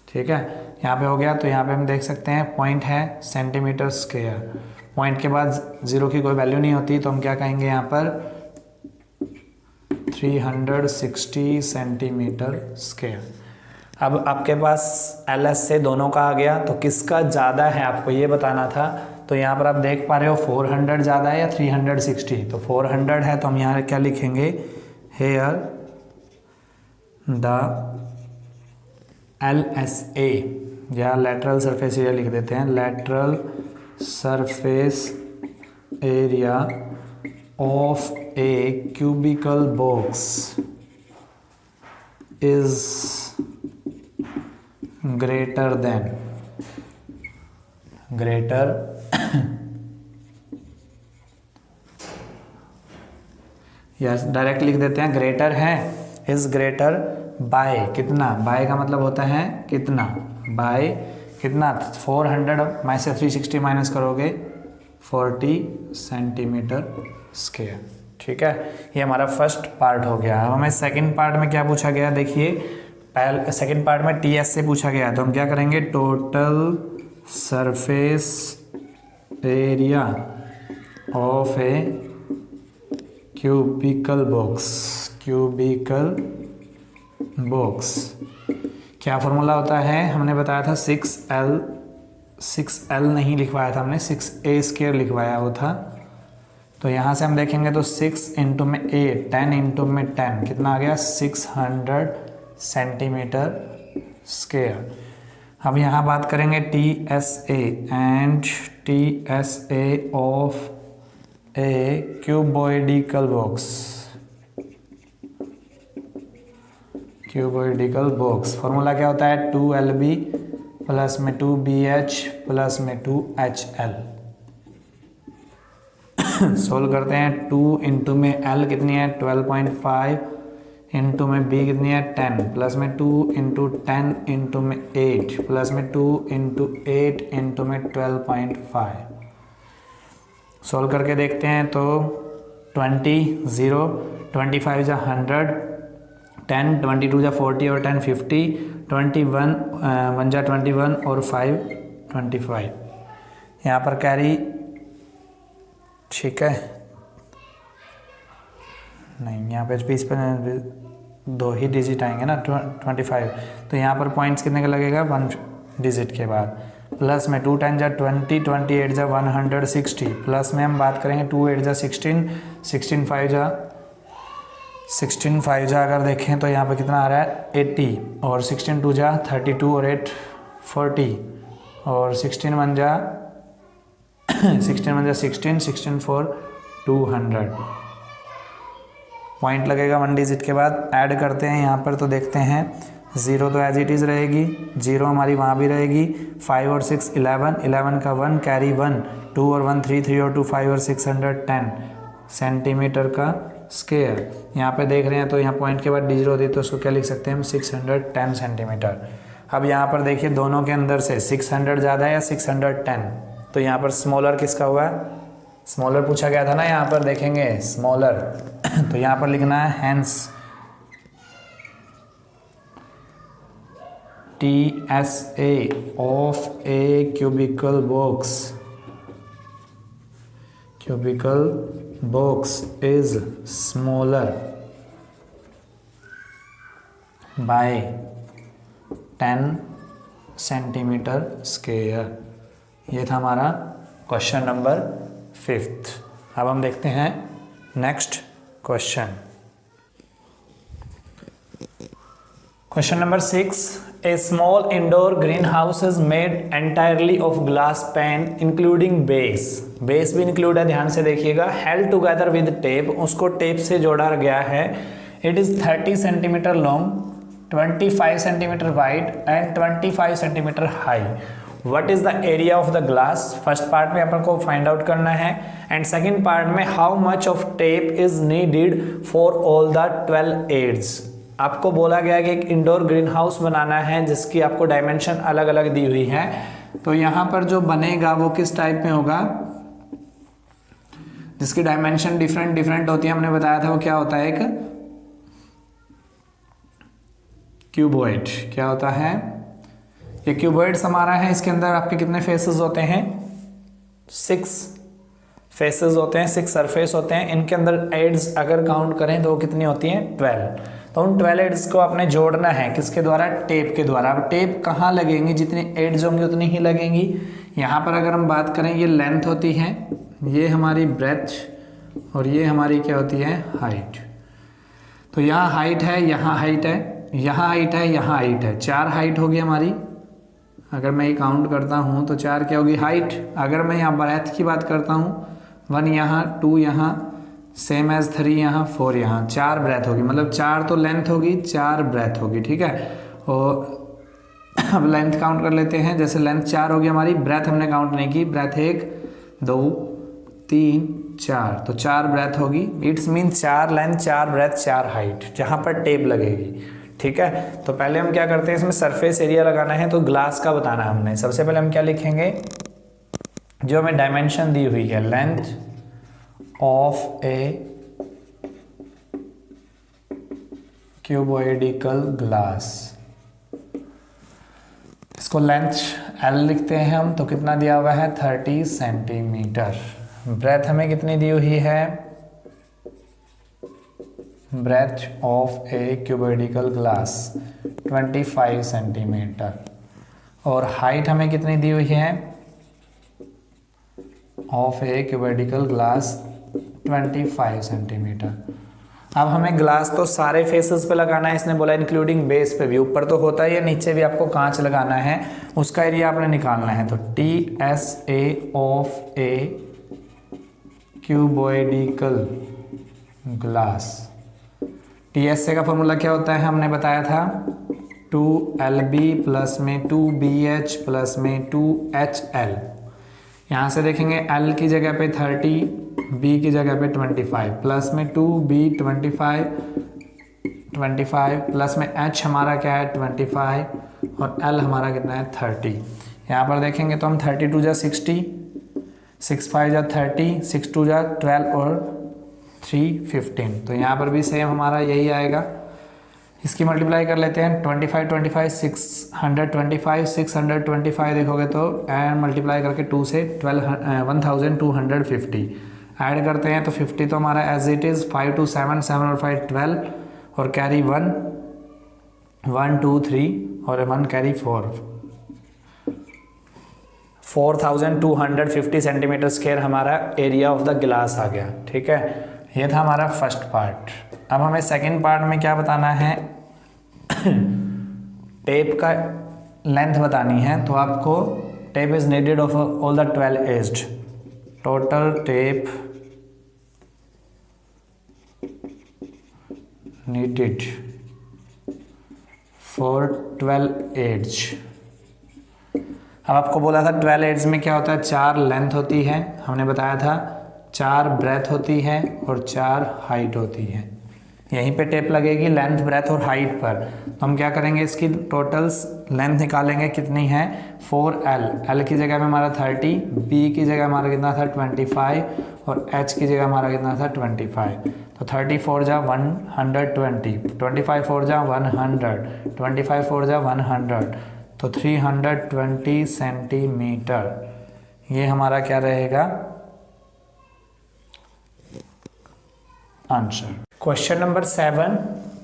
ठीक है, यहाँ पे हो गया। तो यहाँ पे हम देख सकते हैं पॉइंट है सेंटीमीटर स्क्वायर, पॉइंट के बाद जीरो की कोई वैल्यू नहीं होती, तो हम क्या कहेंगे यहाँ पर 360 सेंटीमीटर स्क्वायर। अब आपके पास LS से दोनों का आ गया, तो किसका ज़्यादा है आपको ये बताना था। तो यहाँ पर आप देख पा रहे हो 400 ज़्यादा है या 360, तो 400 है, तो हम यहाँ क्या लिखेंगे, हेयर द LSA या लेटरल सरफेस एरिया लिख देते हैं, lateral surface area of a cubical box is greater या डायरेक्ट लिख देते हैं ग्रेटर है, इज ग्रेटर बाय कितना, बाय का मतलब होता है कितना, बाय कितना 400 में से 360 माइनस करोगे 40 सेंटीमीटर स्क्वायर। ठीक है, ये हमारा फर्स्ट पार्ट हो गया। अब हमें सेकंड पार्ट में क्या पूछा गया, देखिए पहले सेकंड पार्ट में TS से पूछा गया, तो हम क्या करेंगे, total surface area of a cubical box क्या फॉर्मूला होता है, हमने बताया था 6L नहीं लिखवाया था हमने, 6A² लिखवाया वो था। तो यहाँ से हम देखेंगे तो 6 इंटू में 8 10 इंटू में 10 कितना आ गया 600 सेंटीमीटर स्क्वायर। अब यहाँ बात करेंगे TSA and TSA of a cuboidical box formula क्या होता है 2LB प्लस में 2BH प्लस में 2HL। सोल्व करते हैं, 2 इंटू में L कितनी है 12.5 इंटू में B कितनी है 10 प्लस में 2 इंटू 10 इंटू में 8 प्लस में 2 इंटू 8 इंटू में 12.5। सोल्व करके देखते हैं तो 20 0 25 जा 100 10 22 जा 40 और 10 50 21 1 जा 21 और 5 25। यहाँ पर कैरी ठीक है नहीं, यहाँ पे बीच पर 2 ही डिजिट आएंगे ना 25, तो यहाँ पर पॉइंट्स कितने का लगेगा 1 डिजिट के बाद, प्लस में 2 10 जा 20 28 जा 160 प्लस में हम बात करेंगे 2 8 जा 16 16 5 जा अगर देखें तो यहाँ पर कितना आ रहा है 80 और 16 2 जा 32 और 8 40 और 16 1 जा 16 4 200 पॉइंट लगेगा 1 डिजिट के बाद। ऐड करते हैं यहाँ पर तो देखते हैं 0 तो एज इट इज़ रहेगी, 0 हमारी वहाँ भी रहेगी, 5 और 6 11 का 1 कैरी 1 2 और 1 3 3 और 2 5 और 610 सेंटीमीटर का स्क्वायर। यहाँ पे देख रहे हैं तो यहाँ पॉइंट के बाद डिजिट होती है तो उसको क्या लिख सकते हैं हम 610 सेंटीमीटर। अब यहाँ पर देखिए दोनों के अंदर से 600 ज़्यादा है या 610, तो यहाँ पर स्मॉलर किसका हुआ है, स्मॉलर पूछा गया था ना, यहाँ पर देखेंगे स्मॉलर तो यहाँ पर लिखना है hence TSA of a cubical box is smaller by 10 centimeter square. ये था हमारा क्वेश्चन नंबर 5। अब हम देखते हैं next question. Question number 6. A small indoor greenhouse is made entirely of glass pane including base. Base भी include है, ध्यान से देखिएगा। Held together with tape, उसको टेप से जोड़ा गया है। It is 30 centimeter long, 25 centimeter wide and 25 centimeter high. What is the area of the glass, first part में अपन को फाइंड आउट करना है, एंड सेकंड पार्ट में how much of tape is needed for all the 12 edges. आपको बोला गया कि एक इंडोर ग्रीन हाउस बनाना है जिसकी आपको डायमेंशन अलग अलग दी हुई है, तो यहाँ पर जो बनेगा वो किस टाइप में होगा, जिसकी डायमेंशन डिफरेंट डिफरेंट होती है, हमने बताया था वो क्या होता है, एक क्यूबॉइड। क्या होता है, ये क्यूबॉइड्स हमारा है, इसके अंदर आपके कितने फेसेस होते हैं, 6 फेसेस होते हैं, 6 सरफेस होते हैं, इनके अंदर एड्स अगर काउंट करें तो वो कितनी होती हैं, 12। तो उन 12 एड्स को आपने जोड़ना है किसके द्वारा, टेप के द्वारा। अब टेप कहाँ लगेंगी, जितनी एड्स होंगी उतनी ही लगेंगी। यहाँ पर अगर हम बात करें, ये लेंथ होती है, ये हमारी ब्रेथ, और ये हमारी क्या होती है, हाइट। तो यहाँ हाइट है, यहाँ हाइट है, यहाँ हाइट है, यहाँ हाइट है, 4 हाइट होगी हमारी। अगर मैं ये काउंट करता हूँ तो 4 क्या होगी, हाइट। अगर मैं यहाँ ब्रेथ की बात करता हूँ, 1 यहाँ, 2 यहाँ, सेम एज 3 यहाँ, 4 यहाँ, 4 ब्रेथ होगी, मतलब 4 तो लेंथ होगी, 4 ब्रेथ होगी, ठीक है। और अब लेंथ काउंट कर लेते हैं, जैसे लेंथ 4 होगी हमारी, ब्रेथ हमने काउंट नहीं की, ब्रेथ 1 2 3 4, तो 4 ब्रेथ होगी। It's mean 4 length, 4 breadth, 4 height, जहाँ पर टेप लगेगी, ठीक है। तो पहले हम क्या करते हैं, इसमें सरफेस एरिया लगाना है, तो ग्लास का बताना है हमने। सबसे पहले हम क्या लिखेंगे, जो हमें डायमेंशन दी हुई है, length of a cuboidical glass, इसको लेंथ L लिखते हैं हम, तो कितना दिया हुआ है, 30 सेंटीमीटर। ब्रेथ हमें कितनी दी हुई है, breadth of a cuboidical glass 25 centimetre, और हाइट हमें कितनी दी हुई है, of a cuboidical glass 25 centimetre. अब हमें ग्लास तो सारे फेसेस पे लगाना है, इसने बोला इंक्लूडिंग बेस पे भी, ऊपर तो होता है या नीचे भी आपको कांच लगाना है, उसका एरिया आपने निकालना है। तो TSA of a cuboidical glass, TSA का फॉर्मूला क्या होता है, हमने बताया था 2LB प्लस में 2BH प्लस में 2HL। यहाँ से देखेंगे L की जगह पे 30, B की जगह पे 25, प्लस में 2B 25 प्लस में H हमारा क्या है 25, और L हमारा कितना है 30। यहाँ पर देखेंगे तो हम 32 जा 60, 65 जा 30, 62 जा 12 और 3 15। तो यहाँ पर भी सेम हमारा यही आएगा। इसकी मल्टीप्लाई कर लेते हैं, 25 25 625, 625 देखोगे तो एंड मल्टीप्लाई करके 2 से 1250 ऐड करते हैं तो 50 तो हमारा एज इट इज़, 5 2 7 7 और 5 12, और कैरी 1 1 2 3 और 1 कैरी 4, 4250 सेंटीमीटर स्क्वायर हमारा एरिया ऑफ द ग्लास आ गया, ठीक है। ये था हमारा फर्स्ट पार्ट। अब हमें सेकंड पार्ट में क्या बताना है, टेप का लेंथ बतानी है। तो आपको tape is needed of all the 12 एज्ड, total tape needed for 12 edge. अब आपको बोला था 12 एज में क्या होता है, 4 लेंथ होती है, हमने बताया था 4 ब्रेथ होती है और 4 हाइट होती है। यहीं पे टेप लगेगी लेंथ, ब्रेथ और हाइट पर। तो हम क्या करेंगे, इसकी टोटल्स लेंथ निकालेंगे, कितनी है 4L, L की जगह में हमारा 30, B की जगह हमारा कितना था 25, और H की जगह हमारा कितना था 25। तो 34 जा 120, 25 4 जा 100, 25 4 जा 100, तो 320 सेंटीमीटर ये हमारा क्या रहेगा answer. Question number 7.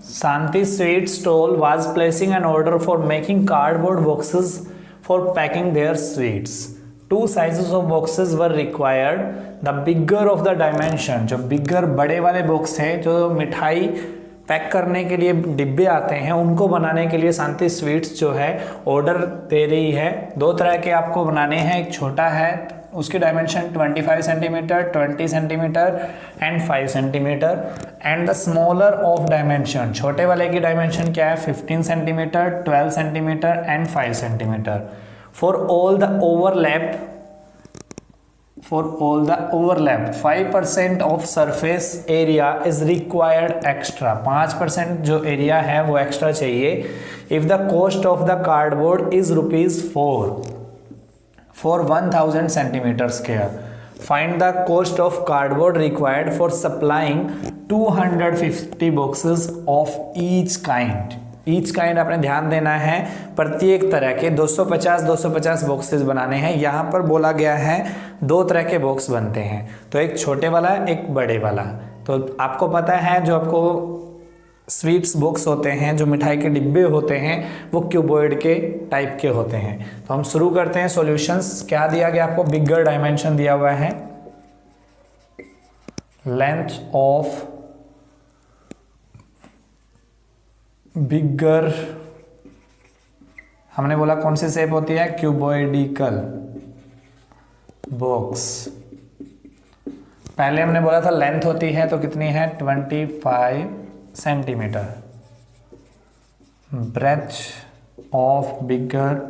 Santi Sweet Stall was placing an order for making cardboard boxes for packing their sweets. 2 sizes of boxes were required. The bigger of the dimension, जो bigger बड़े वाले बॉक्स हैं जो मिठाई पैक करने के लिए डिब्बे आते हैं, उनको बनाने के लिए शांति स्वीट्स जो है ऑर्डर दे रही है। 2 तरह के आपको बनाने हैं, एक छोटा है उसकी dimension 25 centimetre, 20 centimetre and 5 centimetre, and the smaller of dimension, छोटे वाले की डायमेंशन क्या है 15 centimetre, 12 centimetre and 5 centimetre. For all the overlapped 5% of surface area is required extra. 5% जो एरिया है वो एक्स्ट्रा चाहिए. If the cost of the cardboard is ₹4 for 1000 centimeter square, find the cost of cardboard required for supplying 250 boxes of each kind. Each kind आपने ध्यान देना है, प्रत्येक तरह के 250 बॉक्सेस बनाने हैं. यहाँ पर बोला गया है 2 तरह के बॉक्स बनते हैं, तो एक छोटे वाला एक बड़े वाला. तो आपको पता है जो आपको स्वीट्स बॉक्स होते हैं, जो मिठाई के डिब्बे होते हैं, वो क्यूबॉइड के टाइप के होते हैं. तो हम शुरू करते हैं सॉल्यूशंस. क्या दिया गया आपको? बिगर डायमेंशन दिया हुआ है, लेंथ ऑफ बिगर, हमने बोला कौन सी शेप होती है? क्यूबॉइडिकल बॉक्स. पहले हमने बोला था लेंथ होती है, तो कितनी है? 25 centimetre. Breadth of bigger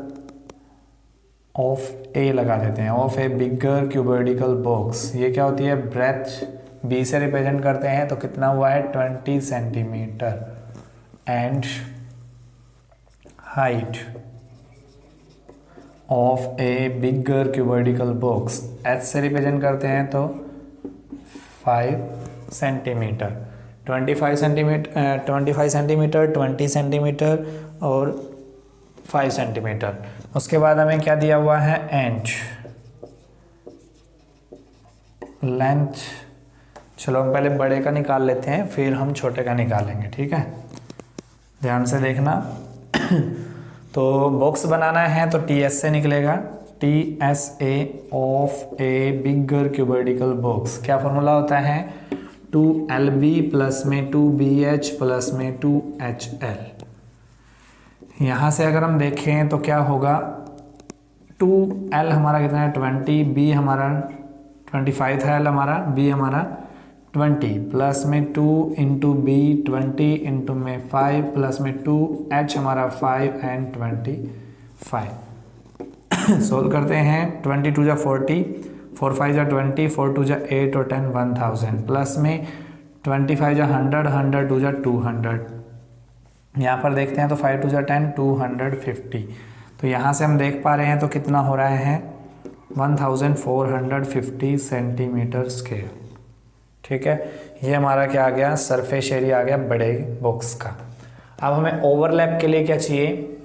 of a लगा देते हैं, of a bigger cuboidical box. ये क्या होती है? ब्रेथ बी से रिप्रेजेंट करते हैं, तो कितना हुआ है? 20 centimetre. And height of a bigger cuboidical box H से रिप्रेजेंट करते हैं, तो 5 सेंटीमीटर. 25 सेंटीमीटर 20 सेंटीमीटर और 5 सेंटीमीटर. उसके बाद हमें क्या दिया हुआ है? And length. चलो हम पहले बड़े का निकाल लेते हैं, फिर हम छोटे का निकालेंगे. ठीक है, ध्यान से देखना. तो बॉक्स बनाना है तो TS से निकलेगा. TSA of a bigger cuboidical box. क्या फॉर्मूला होता है? 2LB प्लस में 2BH प्लस में 2HL. यहाँ से अगर हम देखें तो क्या होगा? 2L हमारा कितना है? 20. B हमारा 25 था, L हमारा, B हमारा 20 प्लस में 2 इंटू बी 20 इंटू में 5 प्लस में 2 H हमारा 5 एंड 25. सोल्व करते हैं. 22 जा 40, 4 5 जा 20, 4 2 जा 8 और 10 1000 प्लस में 25 जा 100, 100 2 जा 200. यहाँ पर देखते हैं तो 5 2 जा 10, 250. तो यहाँ से हम देख पा रहे हैं तो कितना हो रहा है? 1450 सेंटीमीटर स्क्वायर. ठीक है, ये हमारा क्या आ गया? सरफेस एरिया आ गया बड़े बॉक्स का. अब हमें ओवरलैप के लिए क्या चाहिए?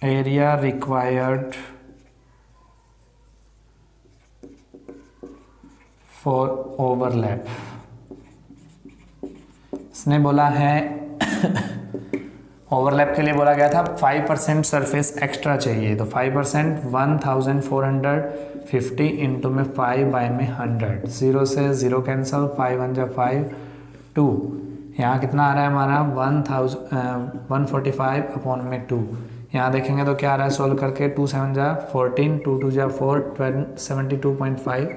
Area required for overlap. इसने बोला है ओवरलैप के लिए बोला गया था 5% सरफेस एक्स्ट्रा चाहिए. तो 5% 1450 इंटू में 5 बाय में 100. 0 से 0 कैंसिल, 5 1 जा 5 2. यहाँ कितना आ रहा है हमारा? 145 अपॉन में 2. यहाँ देखेंगे तो क्या आ रहा है सोल्व करके? 2 7 जा 14, 2 2 जा 4, 72.5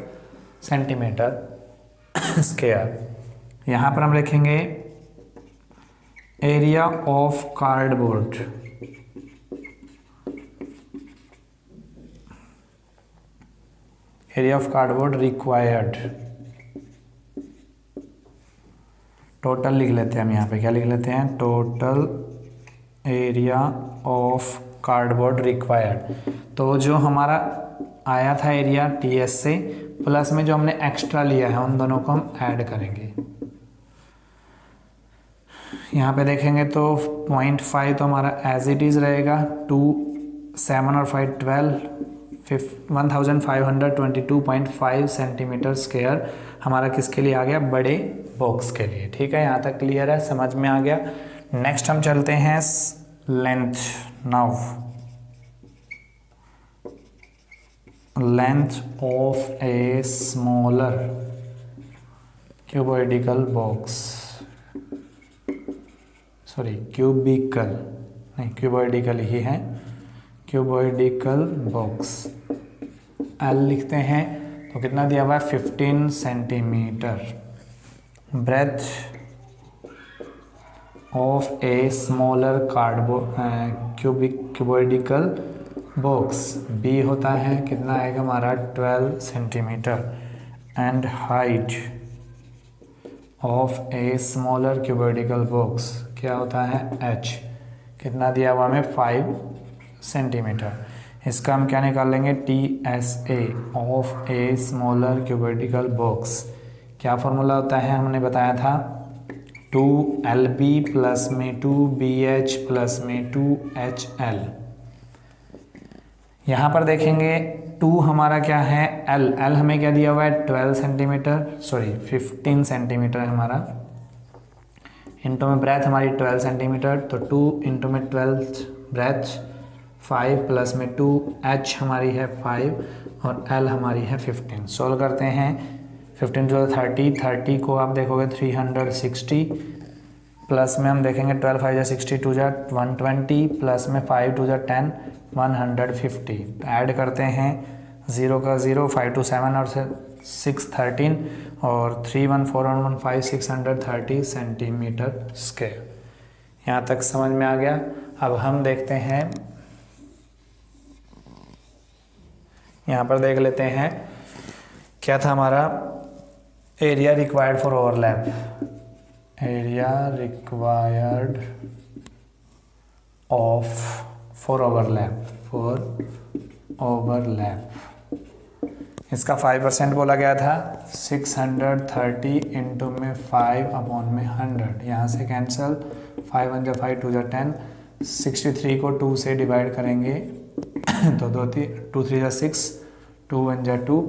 सेंटीमीटर स्क्वायर. यहाँ पर हम लिखेंगे area of cardboard. Area of cardboard required. Total लिख लेते हैं हम. यहाँ पे क्या लिख लेते हैं? Total area of cardboard required. तो जो हमारा आया था एरिया TS से, प्लस में जो हमने एक्स्ट्रा लिया है, उन दोनों को हम ऐड करेंगे. यहाँ पे देखेंगे तो 0.5 तो हमारा एज इट इज़ रहेगा. 2 7 और 5 12, 1522.5 सेंटीमीटर स्क्वायर हमारा किसके लिए आ गया? बड़े बॉक्स के लिए. ठीक है, यहाँ तक क्लियर है, समझ में आ गया. नेक्स्ट हम चलते हैं length. Now length of a smaller cuboidical box, sorry cubical नहीं, क्यूबॉइडिकल ही है. क्यूबॉइडिकल बॉक्स L लिखते हैं तो कितना दिया हुआ है? 15 centimetre. Breadth of a smaller cuboidical box. B होता है कितना आएगा हमारा 12 centimetre and height of a smaller cuboidical box क्या होता है h, कितना दिया हुआ हमें 5 सेंटीमीटर। इसका हम क्या निकाल लेंगे TSA of a smaller cuboidical box. क्या फॉर्मूला होता है हमने बताया था 2LB प्लस में 2BH प्लस में 2HL। यहाँ पर देखेंगे 2 हमारा क्या है L हमें क्या दिया हुआ है 12 सेंटीमीटर 15 सेंटीमीटर हमारा, इंटू में ब्रेथ हमारी 12 सेंटीमीटर, तो 2 इंटू में 12 ब्रेथ 5 प्लस में 2H हमारी है 5 और L हमारी है 15। सोल्व करते हैं 15 टू 30 को आप देखोगे 360 प्लस में हम देखेंगे 12 5 जा 60 2 जा 120 प्लस में 5 2 जा 10 150। ऐड करते हैं 0 का 0 5 2 7 और 6 13 और 3 1 4 और 1 5 630 सेंटीमीटर स्क्वायर। यहाँ तक समझ में आ गया। अब हम देखते हैं, यहाँ पर देख लेते हैं क्या था हमारा area required for overlap. Area required for overlap इसका 5% बोला गया था। 630 इंटू में 5 अपॉन में 100, यहाँ से कैंसिल 5 1 जा 5 2 जा 10। 63 को 2 से डिवाइड करेंगे तो 2 3 जा 6 2 1 जा 2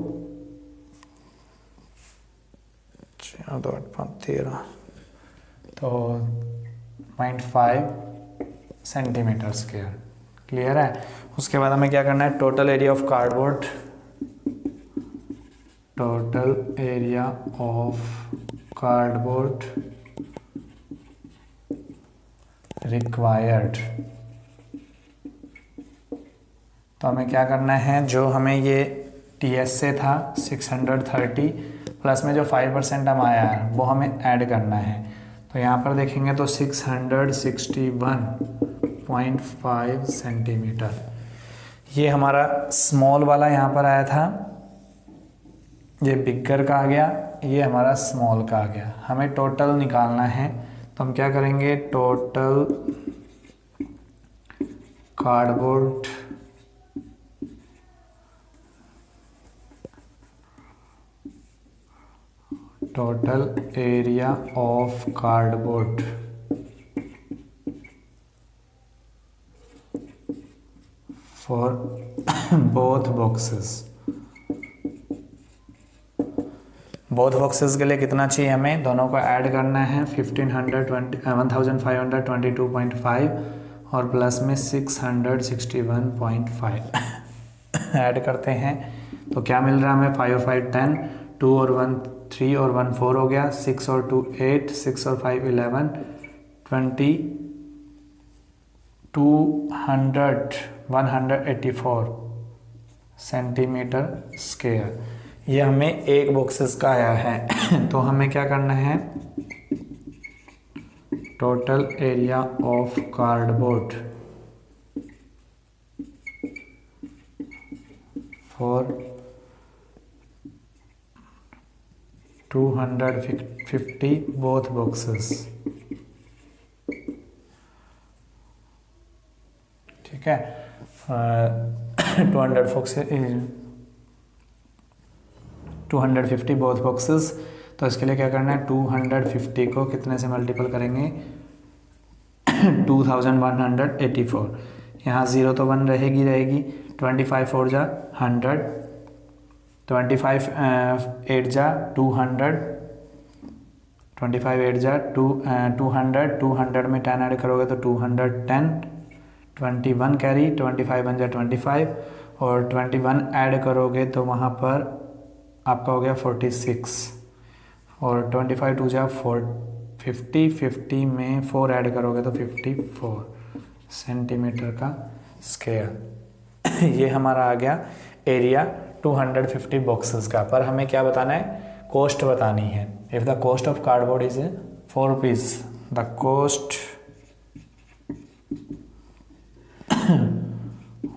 2 8 5 13 तो 0.5 सेंटीमीटर स्क्वायर। क्लियर है। उसके बाद हमें क्या करना है total area of cardboard, total area of cardboard required. तो हमें क्या करना है, जो हमें ये TS से था 630 प्लस में जो 5% हम आया है वो हमें ऐड करना है। तो यहाँ पर देखेंगे तो 661.5 सेंटीमीटर ये हमारा स्मॉल वाला यहाँ पर आया था, ये बिगर का आ गया, ये हमारा स्मॉल का आ गया। हमें टोटल निकालना है तो हम क्या करेंगे total cardboard total area of cardboard for both boxes के लिए कितना चाहिए हमें, दोनों को ऐड करना है 1522.5 और प्लस में 661.5 ऐड करते हैं तो क्या मिल रहा है हमें 5 और 5 10 2 और 1 3 और 1 4 हो गया 6 और 2 8 6 और 5 11 20 184 सेंटीमीटर स्क्वायर। ये हमें एक बॉक्सेस का आया है तो हमें क्या करना है total area of cardboard for 250 both boxes. ठीक है 250 बोथ बॉक्सेस। तो इसके लिए क्या करना है 250 को कितने से मल्टीपल करेंगे 2184। यहाँ 0 तो 1 रहेगी 25 4 जा 100 25 8 जा 200 25 8 जा 200 में 10 ऐड करोगे तो 210 21 कैरी 25 1 जा 25 और 21 ऐड करोगे तो वहाँ पर आपका हो गया 46 और 25 2 जा 50 में 4 ऐड करोगे तो 54 सेंटीमीटर का स्क्वायर। ये हमारा आ गया एरिया 250 बॉक्सेस का। पर हमें क्या बताना है कॉस्ट बतानी है। If the cost of cardboard is 4 rupees the cost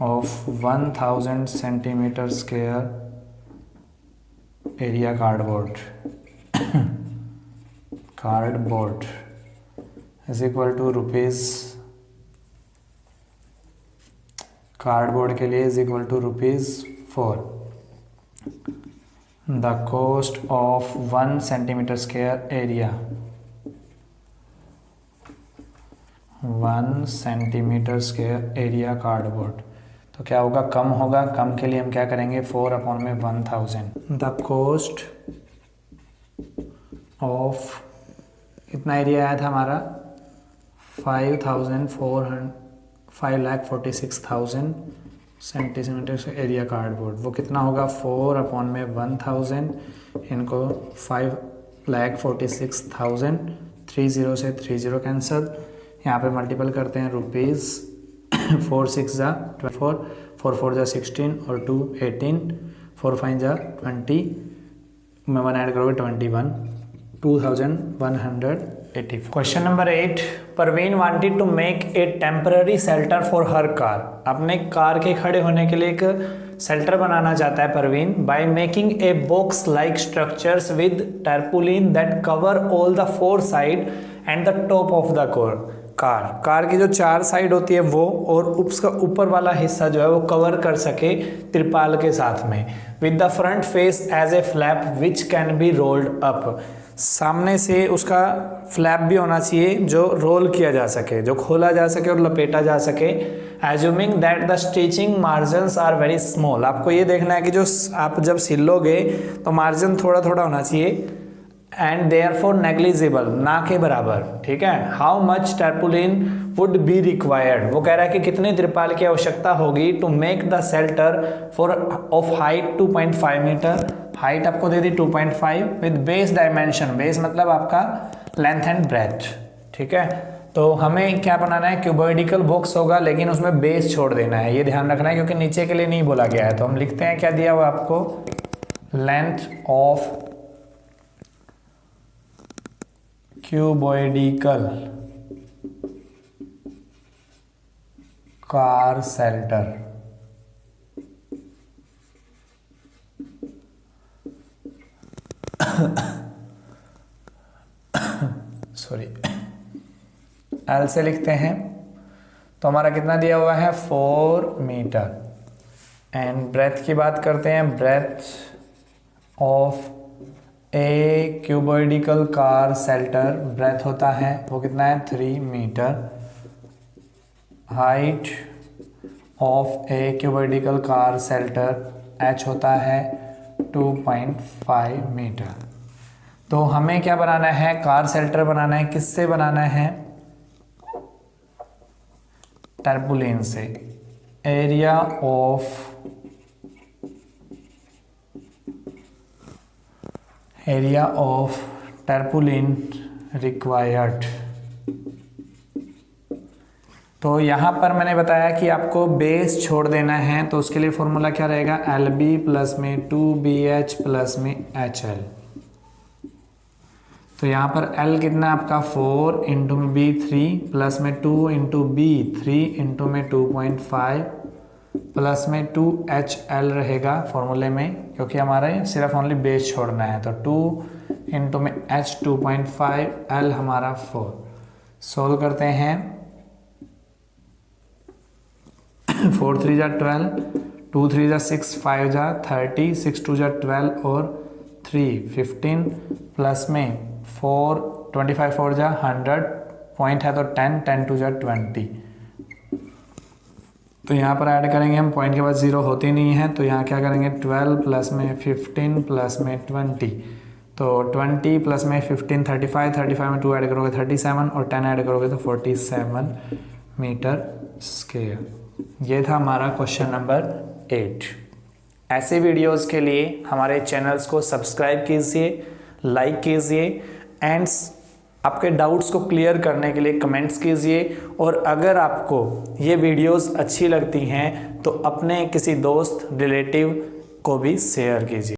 of 1000 centimeter square area cardboard is equal to rupees, cardboard के लिए is equal to ₹4। The cost of 1 centimeter square area, 1 centimeter square area cardboard, तो क्या होगा, कम होगा। कम के लिए हम क्या करेंगे, 4/1000। द कॉस्ट ऑफ, कितना एरिया आया था हमारा, 5,46,000 सेंटीमीटर से एरिया कार्डबोर्ड, वो कितना होगा, 4/1000 इनको 5,46,000, 30 से 30 कैंसल, यहाँ पे मल्टीपल करते हैं रुपीज़, 4 6 जा 24, 4 4 जा 16 और 2 18, 4 5 जा 20 में 1 ऐड करोगे 21, 2180। Question number 8, Parveen wanted to make a temporary shelter for her car. अपने कार के खड़े होने के लिए एक शेल्टर बनाना चाहता है Parveen, by making a box like structures with tarpaulin that cover all the 4 side and the top of the car की जो 4 साइड होती है वो, और उसका ऊपर वाला हिस्सा जो है वो कवर कर सके तिरपाल के साथ में, with the front face as a flap which can be rolled up. सामने से उसका फ्लैप भी होना चाहिए जो रोल किया जा सके, जो खोला जा सके और लपेटा जा सके। Assuming that the stitching margins are very small, आपको ये देखना है कि जो आप जब सिलोगे तो मार्जिन थोड़ा थोड़ा होना चाहिए, एंड देयरफॉर नेग्लिजिबल, ना के बराबर, ठीक है। How much tarpaulin would be required, वो कह रहा है कि कितने त्रिपाल की आवश्यकता होगी to make the shelter for of height 2.5 meter, height आपको दे दी 2.5 विद बेस डायमेंशन, बेस मतलब आपका लेंथ एंड ब्रेथ, ठीक है। तो हमें क्या बनाना है, क्यूबॉइडिकल बॉक्स होगा लेकिन उसमें बेस छोड़ देना है, ये ध्यान रखना है क्योंकि नीचे के लिए नहीं बोला गया है। तो हम लिखते हैं, क्या दिया हुआ आपको, length of cuboidical car shelter, sorry, L से लिखते हैं। तो हमारा कितना दिया हुआ है, 4 मीटर। एंड ब्रेथ की बात करते हैं, breadth of a cuboidical car shelter, breadth होता है वो कितना है, 3 metre. Height of a cuboidical car shelter, H होता है 2.5 मीटर। तो हमें क्या बनाना है, कार शेल्टर बनाना है, किससे बनाना है, टर्पुलिन से। Area of tarpaulin required. तो यहाँ पर मैंने बताया कि आपको बेस छोड़ देना है, तो उसके लिए फॉर्मूला क्या रहेगा, LB प्लस में 2BH प्लस में HL। तो यहाँ पर L कितना आपका 4 इंटू में B 3 प्लस में 2 इंटू B 3 इंटू में 2.5 प्लस में 2HL रहेगा फॉर्मूले में, क्योंकि हमारा सिर्फ ओनली बेस छोड़ना है। तो 2 इंटू में H 2.5, L हमारा 4। सोल्व करते हैं, 4 3 जा 12, 2 3 जा 6, 5 जा 30, 6 2 जा 12 और 3 15 प्लस में 4 25 4 जा 100, पॉइंट है तो 10 10 2 जा 20। तो यहाँ पर ऐड करेंगे हम, पॉइंट के बाद 0 होती नहीं है, तो यहाँ क्या करेंगे, 12 प्लस में 15 प्लस में 20। तो 20 प्लस में 15 35, 35 में 2 ऐड करोगे 37 और 10 ऐड करोगे तो 47 मीटर स्क्वायर। ये था हमारा क्वेश्चन नंबर 8। ऐसे वीडियोस के लिए हमारे चैनल्स को सब्सक्राइब कीजिए, लाइक कीजिए एंड आपके डाउट्स को क्लियर करने के लिए कमेंट्स कीजिए। और अगर आपको ये वीडियोस अच्छी लगती हैं तो अपने किसी दोस्त रिलेटिव को भी शेयर कीजिए।